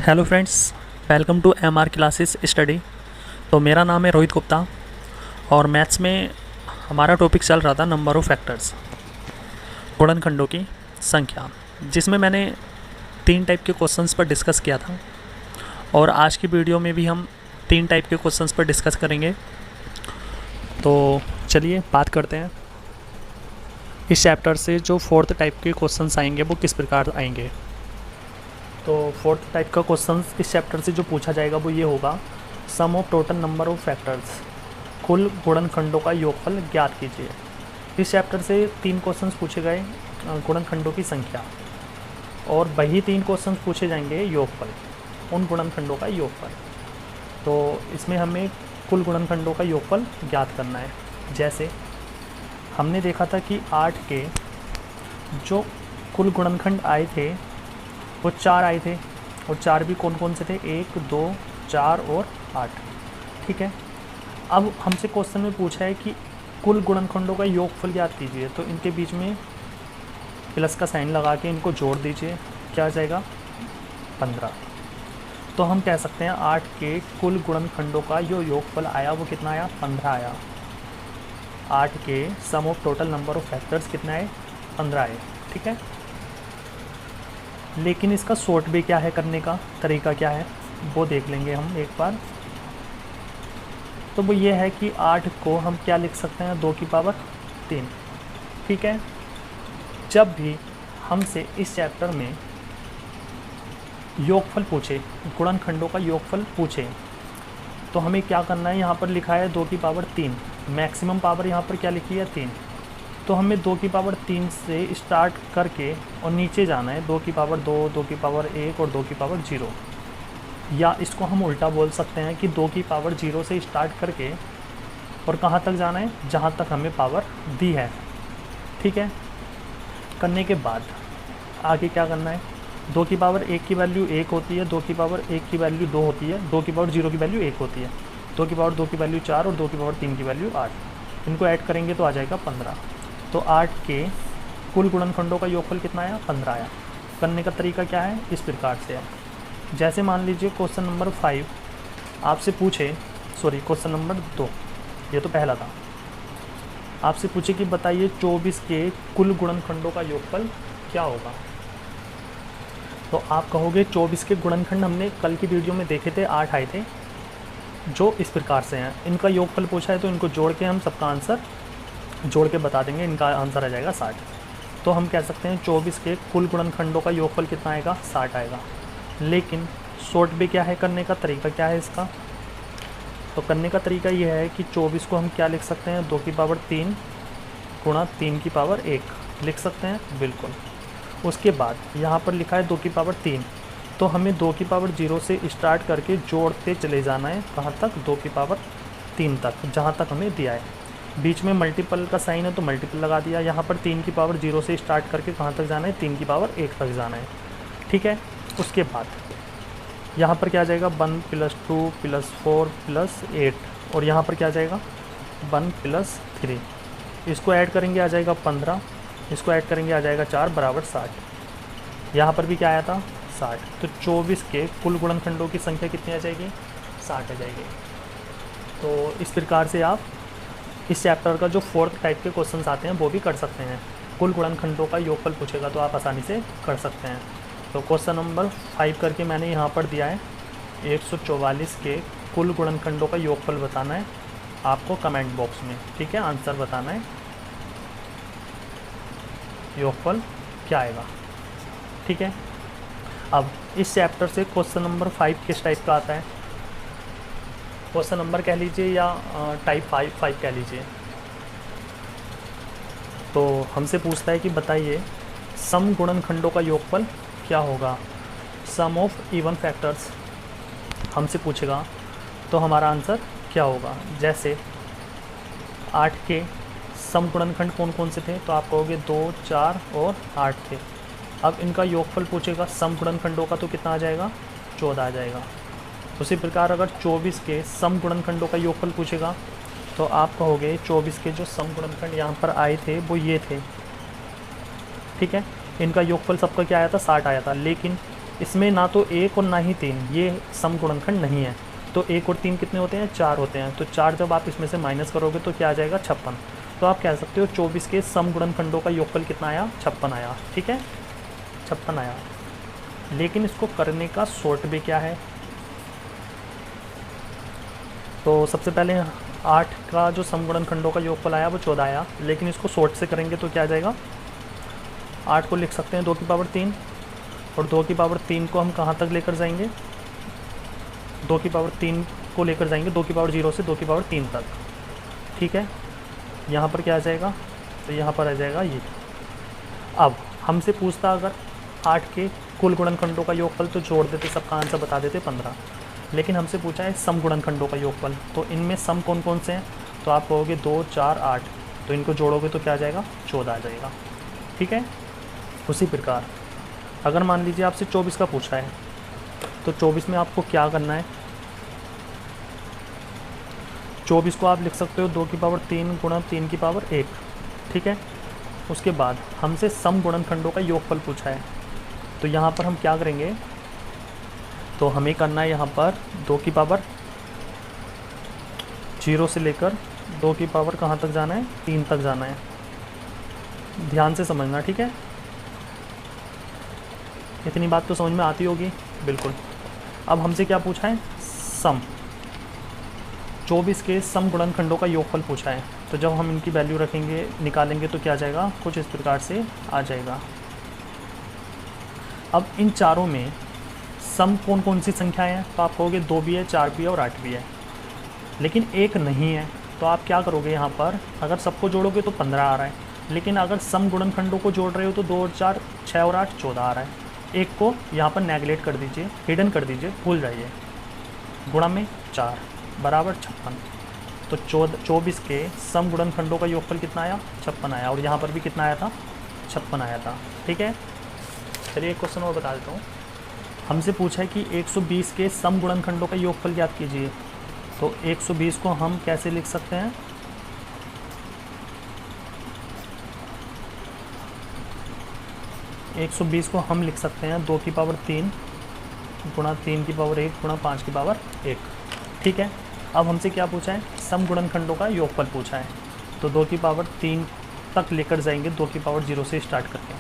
Hello friends, welcome to MR classes study. तो मेरा नाम है रोहित गुप्ता और मैथ्स में हमारा टॉपिक चल रहा था नंबर ऑफ़ फैक्टर्स, गुणनखंडों की संख्या, जिसमें मैंने 3 टाइप के क्वेश्चंस पर डिस्कस किया था। और आज की वीडियो में भी हम 3 टाइप के क्वेश्चंस पर डिस्कस करेंगे। तो चलिए बात करते हैं इस चैप्टर से जो 4th टाइप के क्वेश्चंस आएंगे वो किस प्रकार आएंगे। तो 4th टाइप का क्वेश्चन इस चैप्टर से जो पूछा जाएगा वो ये होगा, sum of total number of factors, कुल गुणनखंडों का योगफल ज्ञात कीजिए। इस चैप्टर से 3 क्वेश्चंस पूछे गए गुणनखंडों की संख्या, और वही 3 क्वेश्चंस पूछे जाएंगे योगफल, उन गुणनखंडों का योगफल। तो इसमें हमें कुल गुणनखंडों का योगफल ज्ञात करना है। जैसे हमने देखा था कि 8 के जो कुल गुणनखंड आए थे वो 4 आए थे, और 4 भी कौन कौन से थे, 1, 2, 4 और 8। ठीक है, अब हमसे क्वेश्चन में पूछा है कि कुल गुणनखंडों का योगफल ज्ञात कीजिए। तो इनके बीच में प्लस का साइन लगा के इनको जोड़ दीजिए, क्या आ जाएगा 15। तो हम कह सकते हैं 8 के कुल गुणनखंडों का जो योगफल आया वो कितना आया, 15 आया। 8 के sum of total number of factors कितना है, 15 आए। ठीक है, लेकिन इसका शॉर्ट वे क्या है, करने का तरीका क्या है वो देख लेंगे हम एक बार। तो वो ये है कि 8 को हम क्या लिख सकते हैं, 2 की पावर 3। ठीक है, जब भी हमसे इस चैप्टर में योगफल पूछे, गुणनखंडों का योगफल पूछे, तो हमें क्या करना है, यहाँ पर लिखा है 2 की पावर 3, मैक्सिमम पावर यहाँ पर क्या लिखी है 3। तो हमें 2 की पावर 3 से स्टार्ट करके और नीचे जाना है 2 की पावर 2, 2 की पावर 1 और 2 की पावर 0। या इसको हम उल्टा बोल सकते हैं कि 2 की पावर 0 से स्टार्ट करके और कहाँ तक जाना है, जहाँ तक हमें पावर दी है। ठीक है, करने के बाद आगे क्या करना है, 2 की पावर 1 की वैल्यू 1 होती है, 2 की पावर 1 की वैल्यू 2 होती है, 2 की पावर 0 की वैल्यू 1 होती है, 2 की पावर 2 की वैल्यू 4 और 2 की पावर 3 की वैल्यू 8। इनको ऐड करेंगे तो आ जाएगा 15। तो 8 के कुल गुणनखंडों का योगफल कितना आया, 15 आया। करने का तरीका क्या है, इस प्रकार से है। जैसे मान लीजिए क्वेश्चन नंबर 5 आपसे पूछे, क्वेश्चन नंबर 2, ये तो पहला था, आपसे पूछे कि बताइए 24 के कुल गुणनखंडों का योगफल क्या होगा। तो आप कहोगे 24 के गुणनखंड हमने कल की वीडियो में देखे थे, 8 आए थे, जो इस प्रकार से हैं। इनका योगफल पूछा है तो इनको जोड़ के हम सबका आंसर जोड़ के बता देंगे, इनका आंसर आ जाएगा 60। तो हम कह सकते हैं 24 के कुल गुणनखंडों का योगफल कितना आएगा, 60 आएगा। लेकिन शॉर्ट वे क्या है, करने का तरीका क्या है इसका। तो करने का तरीका ये है कि 24 को हम क्या लिख सकते हैं, 2 की पावर 3 गुणा 3 की पावर 1 लिख सकते हैं, बिल्कुल। उसके बाद यहाँ पर लिखा है 2 की पावर 3, तो हमें 2 की पावर 0 से स्टार्ट करके जोड़ते चले जाना है, कहाँ तक, 2 की पावर 3 तक, जहाँ तक हमें दिया है। बीच में मल्टीपल का साइन है तो मल्टीपल लगा दिया। यहाँ पर 3 की पावर 0 से स्टार्ट करके कहाँ तक जाना है, 3 की पावर 1 तक जाना है। ठीक है, उसके बाद यहाँ पर क्या आ जाएगा, 1 + 2 + 4 + 8, और यहाँ पर क्या आ जाएगा 1 + 3। इसको ऐड करेंगे आ जाएगा 15, इसको ऐड करेंगे आ जाएगा 4 बराबर 60। यहाँ पर भी क्या आया था, 60। तो 24 के कुल गुणनखंडों की संख्या कितनी आ जाएगी, 60 आ जाएगी। तो इस प्रकार से आप इस चैप्टर का जो 4th टाइप के क्वेश्चंस आते हैं वो भी कर सकते हैं। कुल गुणनखंडों का योगफल पूछेगा तो आप आसानी से कर सकते हैं। तो क्वेश्चन नंबर 5 करके मैंने यहाँ पर दिया है, 144 के कुल गुणनखंडों का योगफल बताना है आपको कमेंट बॉक्स में। ठीक है, आंसर बताना है, योगफल क्या आएगा। ठीक है, अब इस चैप्टर से क्वेश्चन नंबर 5 किस टाइप का आता है, क्वेश्चन नंबर कह लीजिए या टाइप 5 कह लीजिए। तो हमसे पूछता है कि बताइए सम गुणनखंडों का योगफल क्या होगा, सम ऑफ इवन फैक्टर्स हमसे पूछेगा, तो हमारा आंसर क्या होगा। जैसे 8 के सम गुणनखंड कौन कौन से थे, तो आप कहोगे 2, 4 और 8 थे। अब इनका योगफल पूछेगा सम गुणनखंडों का, तो कितना आ जाएगा, 14 आ जाएगा। उसी प्रकार अगर 24 के सम गुणनखंडों का योगफल पूछेगा तो आप कहोगे 24 के जो सम गुणनखंड यहाँ पर आए थे वो ये थे। ठीक है, इनका योगफल सबका क्या आया था, 60 आया था। लेकिन इसमें ना तो 1 और ना ही 3 ये सम गुणनखंड नहीं है। तो 1 और 3 कितने होते हैं? 4 होते हैं। तो 4 जब आप इसमें से माइनस करोगे तो क्या आ जाएगा? 56। तो आप कह सकते हो 24 के सम गुणनखंडों का योगफल कितना आया? 56 आया। ठीक है, 56 आया। लेकिन इसको करने का शॉर्ट वे क्या है? तो सबसे पहले 8 का जो सम गुणनखंडों का योगफल आया वो 14 आया, लेकिन इसको शॉर्ट से करेंगे तो क्या आ जाएगा? 8 को लिख सकते हैं 2 की पावर 3, और 2 की पावर 3 को हम कहाँ तक लेकर जाएंगे? 2 की पावर 3 को लेकर जाएंगे 2 की पावर 0 से 2 की पावर 3 तक। ठीक है, यहाँ पर क्या आ जाएगा? तो यहाँ पर आ जाएगा ये। अब हमसे पूछता अगर 8 के कुल गुणनखंडों का योगफल, तो जोड़ देते, सबका आंसर बता देते 15। लेकिन हमसे पूछा है सम गुणनखंडों का योगफल, तो इनमें सम कौन कौन से हैं? तो आप कहोगे 2, 4, 8, तो इनको जोड़ोगे तो क्या आ जाएगा? 14 आ जाएगा। ठीक है, उसी प्रकार अगर मान लीजिए आपसे 24 का पूछा है, तो 24 में आपको क्या करना है? 24 को आप लिख सकते हो 2 की पावर 3 गुणा 3 की पावर 1। ठीक है, उसके बाद हमसे सम गुणनखंडों का योगफल पूछा है, तो यहाँ पर हम क्या करेंगे? तो हमें करना है यहाँ पर 2 की पावर 0 से लेकर 2 की पावर कहाँ तक जाना है? 3 तक जाना है। ध्यान से समझना, ठीक है? इतनी बात तो समझ में आती होगी, बिल्कुल। अब हमसे क्या पूछा है? सम। 24 के सम गुणनखंडों का योगफल पूछा है, तो जब हम इनकी वैल्यू रखेंगे, निकालेंगे, तो क्या आ जाएगा? कुछ इस प्रकार से आ जाएगा। अब इन चारों में सम कौन कौन सी संख्याएं हैं? तो आप कहोगे 2 भी है, 4 भी है और 8 भी है, लेकिन एक नहीं है। तो आप क्या करोगे? यहाँ पर अगर सबको जोड़ोगे तो 15 आ रहा है, लेकिन अगर सम गुणनखंडों को जोड़ रहे हो तो 2 और 4 6 और 8 14 आ रहा है। एक को यहाँ पर नेगलेक्ट कर दीजिए, हिडन कर दीजिए, भूल जाइए। गुणा में 4 बराबर 56। तो 24 के सम गुणनखंडों का योगफल कितना आया? 56 आया। और यहाँ पर भी कितना आया था? 56 आया था। ठीक है, चलिए एक क्वेश्चन और बता देता हूँ। हमसे पूछा है कि 120 के सम गुणनखंडों का योगफल ज्ञात कीजिए। तो 120 को हम कैसे लिख सकते हैं? एक 120 को हम लिख सकते हैं 2 की पावर 3 गुणा 3 की पावर 1 गुणा 5 की पावर 1। ठीक है, अब हमसे क्या पूछा है? सम गुणनखंडों का योगफल पूछा है। तो 2 की पावर 3 तक लेकर जाएंगे 2 की पावर 0 से स्टार्ट करके।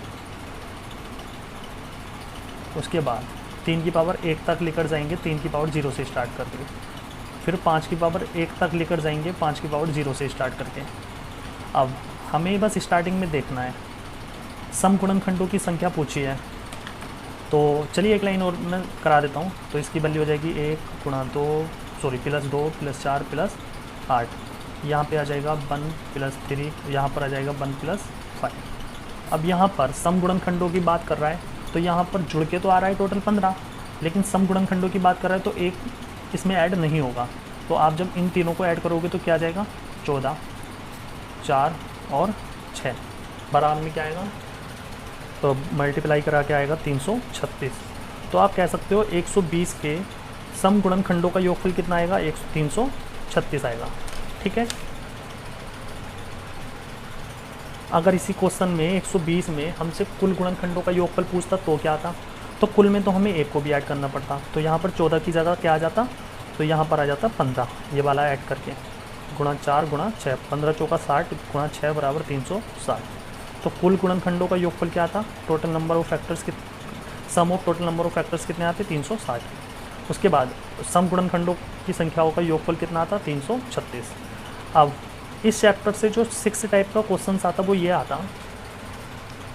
उसके बाद 3 की पावर 1 तक लेकर जाएंगे 3 की पावर 0 से स्टार्ट करके। फिर 5 की पावर 1 तक लेकर जाएंगे 5 की पावर 0 से स्टार्ट करके। अब हमें बस स्टार्टिंग में देखना है, सम गुणनखंडों की संख्या पूछी है। तो चलिए एक लाइन और मैं करा देता हूँ। तो इसकी वैल्यू हो जाएगी 1 गुणा 2 प्लस 2 प्लस 4 प्लस 8। यहाँ पे आ जाएगा 1 प्लस 3, यहाँ पर आ जाएगा 1 प्लस 5। अब यहाँ पर सम गुणनखंडों की बात कर रहा है, तो यहाँ पर जुड़ के तो आ रहा है टोटल 15, लेकिन सम गुणनखंडों की बात कर रहा है तो एक इसमें ऐड नहीं होगा। तो आप जब इन तीनों को ऐड करोगे तो क्या आ जाएगा? 14, 4 और 6 बराबर में क्या आएगा? तो मल्टीप्लाई करा के आएगा 336। तो आप कह सकते हो 120 के सम गुणनखंडों का योगफल कितना आएगा? 336 आएगा। ठीक है, अगर इसी क्वेश्चन में 120 में हमसे कुल गुणनखंडों का योगफल पूछता तो क्या आता? तो कुल में तो हमें 1 को भी ऐड करना पड़ता। तो यहाँ पर 14 की जगह क्या आ जाता? तो यहाँ पर आ जाता 15, ये वाला ऐड करके, गुणा 4 गुणा 6, 15 चौका 60 गुणा 6 बराबर 360। तो कुल गुणनखंडों का योगफल क्या आता? टोटल नंबर ऑफ फैक्टर्स के sum of total number of factors कितने आते? 360। उसके बाद सम गुणनखंडों की संख्याओं का योगफल कितना आता? 336। अब इस चैप्टर से जो 6 टाइप का क्वेश्चन आता वो ये आता,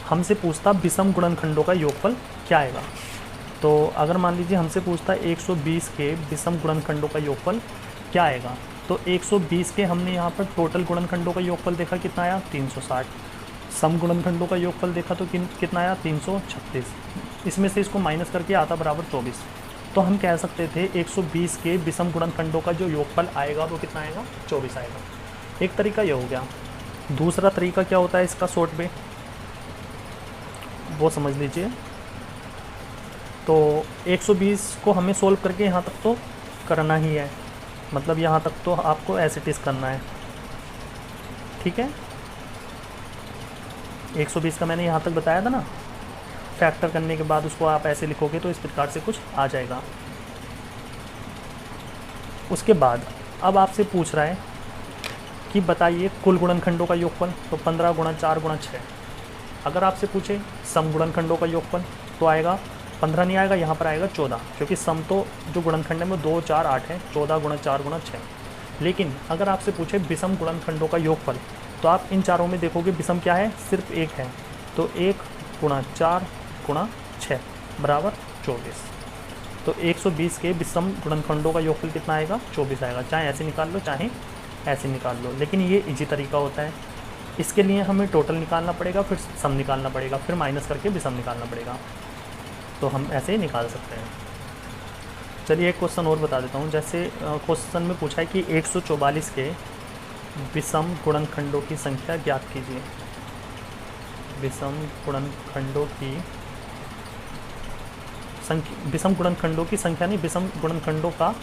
हमसे पूछता विषम गुणनखंडों का योगफल क्या आएगा। तो अगर मान लीजिए हमसे पूछता 120 के विषम गुणनखंडों का योगफल क्या आएगा, तो 120 के हमने यहाँ पर टोटल गुणनखंडों का योगफल देखा कितना आया? 360। सम गुणनखंडों का योगफल देखा तो कितना आया? 336। इसमें से इसको माइनस करके आता बराबर 24। तो हम कह सकते थे 120 के विषम गुणनखंडों का जो योगफल आएगा वो कितना आएगा? 24 आएगा। एक तरीका ये हो गया। दूसरा तरीका क्या होता है इसका शॉर्ट में, वो समझ लीजिए। तो 120 को हमें सोल्व करके यहाँ तक तो करना ही है, मतलब यहाँ तक तो आपको एज इट इज़ करना है। ठीक है, 120 का मैंने यहाँ तक बताया था ना। फैक्टर करने के बाद उसको आप ऐसे लिखोगे तो इस प्रकार से कुछ आ जाएगा। उसके बाद अब आपसे पूछ रहा है कि बताइए कुल गुणनखंडों का योगफल, तो 15 गुणा 4 गुणा 6। अगर आपसे पूछे सम गुणनखंडों का योगफल तो आएगा 15 नहीं आएगा, यहाँ पर आएगा 14, क्योंकि सम तो जो गुणनखंड है वो 2 4 8 है, 14 गुणा 4 गुणा 6। लेकिन अगर आपसे पूछे विषम गुणनखंडों का योगफल तो आप इन चारों में देखोगे विषम क्या है, सिर्फ एक है, तो 1 गुणा 4 गुणा 6 बराबर 24। तो 120 के विषम गुणनखंडों का योगफल कितना आएगा, 24 आएगा। चाहे ऐसे निकाल लो चाहे ऐसे निकाल लो, लेकिन ये इजी तरीका होता है। इसके लिए हमें टोटल निकालना पड़ेगा, फिर सम निकालना पड़ेगा, फिर माइनस करके विषम निकालना पड़ेगा। तो हम ऐसे ही निकाल सकते हैं। चलिए एक क्वेश्चन और बता देता हूँ। जैसे क्वेश्चन में पूछा है कि 144 के विषम गुणनखंडों की संख्या ज्ञात कीजिए। विषम गुणनखंडों की संख्या, विषम गुणनखंडों की संख्या नहीं, विषम गुणनखंडों का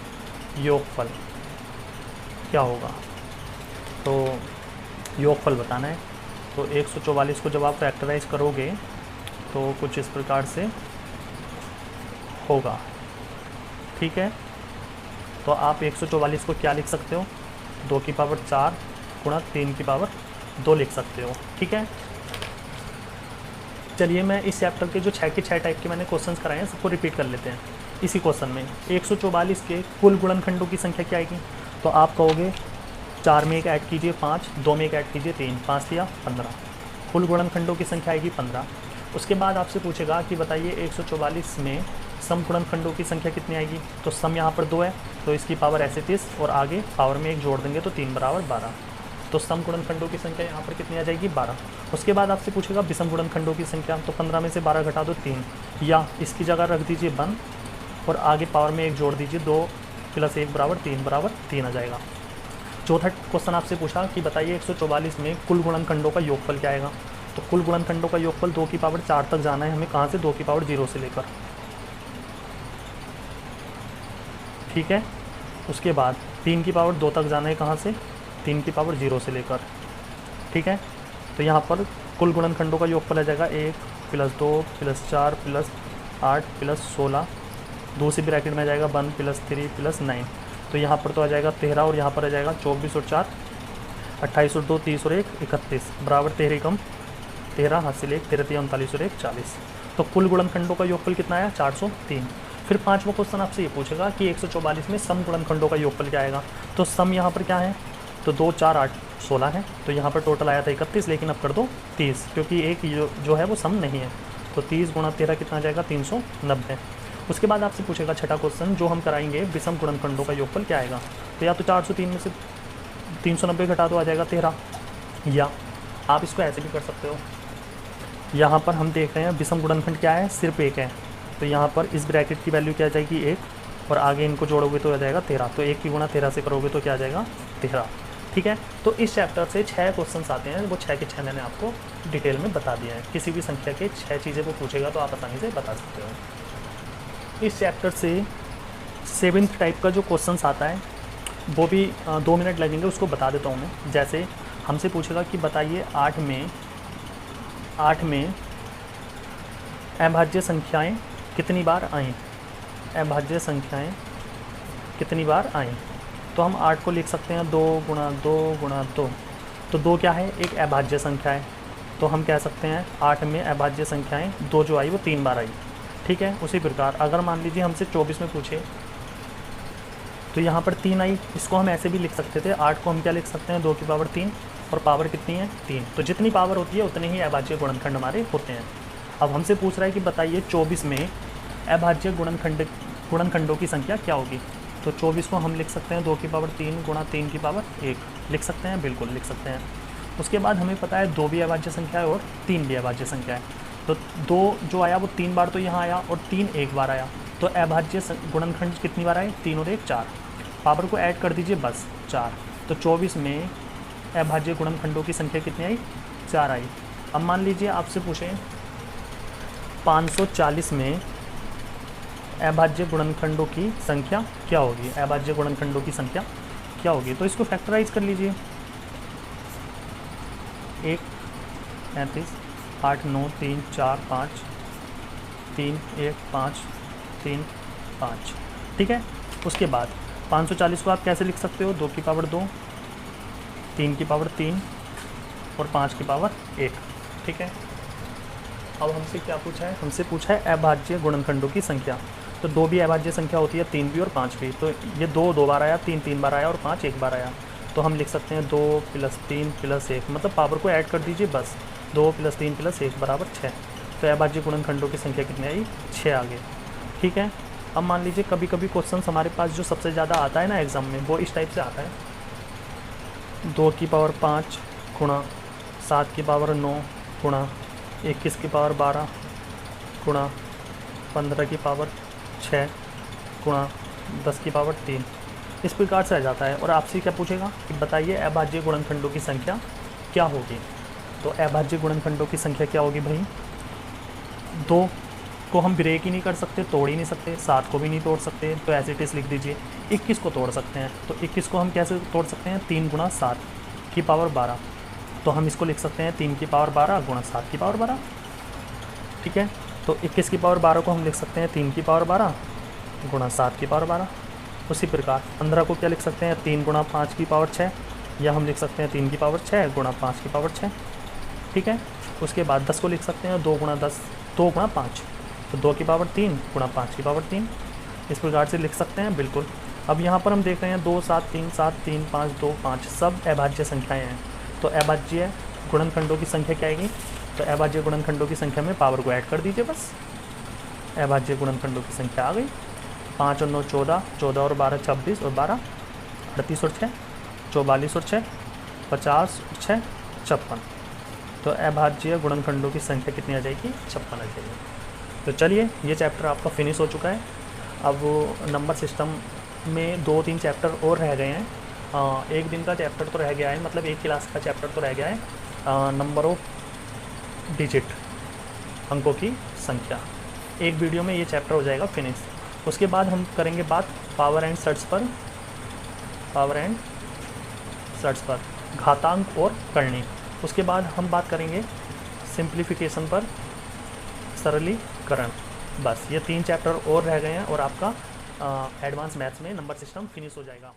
योगफल क्या होगा, तो योगफल बताना है। तो 144 को जब आप फैक्टराइज करोगे तो कुछ इस प्रकार से होगा, ठीक है। तो आप 144 को क्या लिख सकते हो, 2 की पावर 4 गुणा 3 की पावर 2 लिख सकते हो, ठीक है। चलिए मैं इस चैप्टर के जो 6 के 6 टाइप के मैंने क्वेश्चंस कराए हैं सबको रिपीट कर लेते हैं। इसी क्वेश्चन में 144 के कुल गुणनखंडों की संख्या क्या आएगी, तो आप कहोगे 4 में एक ऐड कीजिए 5, 2 में एक ऐड कीजिए 3, 5 दिया 15, कुल गुणनखंडों की संख्या आएगी 15। उसके बाद आपसे पूछेगा कि बताइए 144 में सम गुणनखंडों की संख्या कितनी आएगी, तो सम यहाँ पर 2 है तो इसकी पावर ऐसे 30 और आगे पावर में 1 जोड़ देंगे तो 3 बराबर 12। तो सम गुणनखंडों की संख्या यहाँ पर कितनी आ जाएगी, 12। उसके बाद आपसे पूछेगा विषम गुणनखंडों की संख्या, तो 15 में से 12 घटा दो 3, या इसकी जगह रख दीजिए 1 और आगे पावर में 1 जोड़ दीजिए, 2 + 1 बराबर 3 आ जाएगा। चौथा क्वेश्चन आपसे पूछा कि बताइए 144 में कुल गुणनखंडों का योगफल क्या आएगा, तो कुल गुणनखंडों का योगफल 2 की पावर 4 तक जाना है हमें, कहाँ से, 2 की पावर 0 से लेकर, ठीक है। उसके बाद 3 की पावर 2 तक जाना है, कहाँ से, 3 की पावर 0 से लेकर, ठीक है। तो यहाँ पर कुल गुणनखंडों का योगफल आ जाएगा 1 + 2 + 4 + 8 + 16, दूसरी ब्रैकेट में आ जाएगा 1 + 3 + 9। तो यहाँ पर तो आ जाएगा 13 और यहाँ पर आ जाएगा 24 और 4 28 और 2 30 और 1 31 बराबर 13 कम 13 हासिल 1 13 3 39 और 1 40। तो कुल गुणनखंडों का योगफल कितना आया, 403। फिर पाँचवा क्वेश्चन आपसे ये पूछेगा कि 144 में सम गुणनखंडों का योगफल क्या आएगा, तो सम यहाँ पर क्या है, तो 2 4 8 16 है, तो यहाँ पर टोटल आया था 31, लेकिन अब कर दो 30, क्योंकि एक जो है वो सम नहीं है। तो 30 गुणा 13 कितना आ जाएगा, 390। उसके बाद आपसे पूछेगा छठा क्वेश्चन जो हम कराएंगे, विषम गुणनखंडों का योगफल क्या आएगा, तो या तो 403 में से 390 घटा दो, आ जाएगा 13, या आप इसको ऐसे भी कर सकते हो। यहाँ पर हम देख रहे हैं विषम गुणनखंड क्या है, सिर्फ एक है, तो यहाँ पर इस ब्रैकेट की वैल्यू क्या आ जाएगी 1 और आगे इनको जोड़ोगे तो आ जाएगा 13, तो 1 की गुणा 13 से करोगे तो क्या आ जाएगा 13, ठीक है। तो इस चैप्टर से 6 क्वेश्चंस आते हैं, वो 6 के 6 मैंने आपको डिटेल में बता दिया है। किसी भी संख्या के 6 चीज़ें वो पूछेगा तो आप आसानी से बता सकते हो। इस चैप्टर से 7th टाइप का जो क्वेश्चंस आता है वो भी 2 मिनट लगेंगे, उसको बता देता हूँ मैं। जैसे हमसे पूछेगा कि बताइए 8 में अभाज्य संख्याएं कितनी बार आएँ, अभाज्य संख्याएं कितनी बार आएँ। तो हम 8 को लिख सकते हैं 2 गुणा 2 गुणा 2, तो 2 क्या है, एक अभाज्य संख्या है, तो हम कह सकते हैं 8 में अभाज्य संख्याएं 2 जो आई वो 3 बार आई, ठीक है। उसी प्रकार अगर मान लीजिए हमसे 24 में पूछे तो यहाँ पर 3 आई, इसको हम ऐसे भी लिख सकते थे, 8 को हम क्या लिख सकते हैं 2 की पावर 3 और पावर कितनी है 3, तो जितनी पावर होती है उतने ही अभाज्य गुणनखंड हमारे होते हैं। अब हमसे पूछ रहा है कि बताइए 24 में अभाज्य गुणनखंडों की संख्या क्या होगी, तो 24 को हम लिख सकते हैं 2 की पावर 3 गुणा 3 की पावर 1 लिख सकते हैं, बिल्कुल लिख सकते हैं। उसके बाद हमें पता है 2 भी अभाज्य संख्या है और 3 भी अभाज्य संख्या है, तो 2 जो आया वो 3 बार तो यहाँ आया और 3 एक बार आया, तो अभाज्य गुणनखंड कितनी बार आए, 3 और 1 4, पावर को ऐड कर दीजिए बस 4, तो 24 में अभाज्य गुणनखंडों की संख्या कितनी आई, 4 आई। अब मान लीजिए आपसे पूछें 540 में अभाज्य गुणनखंडों की संख्या क्या होगी, अभाज्य गुणनखंडों की संख्या क्या होगी, तो इसको फैक्टराइज कर लीजिए, 1 35 8 9 3 4 5 3 1 5 3 5, ठीक है। उसके बाद 540 को आप कैसे लिख सकते हो, 2 की पावर 2, 3 की पावर 3 और 5 की पावर 1, ठीक है। अब हमसे क्या पूछा है, हमसे पूछा है अभाज्य गुणनखंडों की संख्या। तो 2 भी अभाज्य संख्या होती है, 3 भी और 5 भी। तो ये 2 2 बार आया, 3 3 बार आया और 5 1 बार आया। तो हम लिख सकते हैं 2 + 3 + 1, मतलब पावर को ऐड कर दीजिए बस। 2 + 3 + 1 = 6। तो अभाज्य गुणनखंडों की संख्या कितनी आई, 6 आ गए, ठीक है। अब मान लीजिए कभी कभी क्वेश्चन हमारे पास जो सबसे ज़्यादा आता है ना एग्ज़ाम में, वो इस टाइप से आता है, 2 की पावर 5 गुणा 7 की पावर 9 गुणा 21 की पावर 12 गुणा 15 की पावर 6 गुणा 10 की पावर 3, इस प्रकार से आ जाता है। और आपसे क्या पूछेगा कि बताइए अभाज्य गुणनखंडों की संख्या क्या होगी। तो अभाज्य गुणनखंडों की संख्या क्या होगी भाई, 2 को हम ब्रेक ही नहीं कर सकते, तोड़ ही नहीं सकते, 7 को भी नहीं तोड़ सकते, तो एज इट इज़ लिख दीजिए। 21 को तोड़ सकते हैं, तो 21 को हम कैसे तोड़ सकते हैं, 3 × 7 की पावर 12। तो हम इसको लिख सकते हैं 3 की पावर 12 गुणा 7 की पावर 12, ठीक है। तो 21 की पावर 12 को हम लिख सकते हैं 3 की पावर 12 गुणा 7 की पावर 12। उसी प्रकार 15 को क्या लिख सकते हैं, 3 × 5 की पावर 6, या हम लिख सकते हैं 3 की पावर 6 गुणा 5 की पावर 6, ठीक है। उसके बाद 10 को लिख सकते हैं 2 × 10 2 × 5, तो 2 की पावर 3 गुणा 5 की पावर 3, इस प्रकार से लिख सकते हैं, बिल्कुल। अब यहाँ पर हम देख रहे हैं 2 7 3 7 3 5 2 5 सब अभाज्य संख्याएं हैं। तो अभाज्य गुणनखंडों की संख्या क्या आएगी, तो अभाज्य गुणनखंडों की संख्या में पावर को ऐड कर दीजिए बस। अभाज्य गुणनखंडों की संख्या आ गई, 5 और 9 14, 14 और 12 26 और 12 38 और 6 44 और 6 50 और 6 56। तो अभाज्य गुणनखंडों की संख्या कितनी आ जाएगी, 56 आ जाएगी। तो चलिए ये चैप्टर आपका फिनिश हो चुका है। अब नंबर सिस्टम में 2-3 चैप्टर और रह गए हैं। एक दिन का चैप्टर तो रह गया है, मतलब एक क्लास का चैप्टर तो रह गया है, नंबर ऑफ डिजिट, अंकों की संख्या। एक वीडियो में ये चैप्टर हो जाएगा फिनिश। उसके बाद हम करेंगे बात पावर एंड सर्ट्स पर, पावर एंड सर्ट्स पर, घातांक और करणी। उसके बाद हम बात करेंगे सिंप्लीफिकेशन पर, सरलीकरण। बस ये 3 चैप्टर और रह गए हैं और आपका एडवांस मैथ्स में नंबर सिस्टम फिनिश हो जाएगा।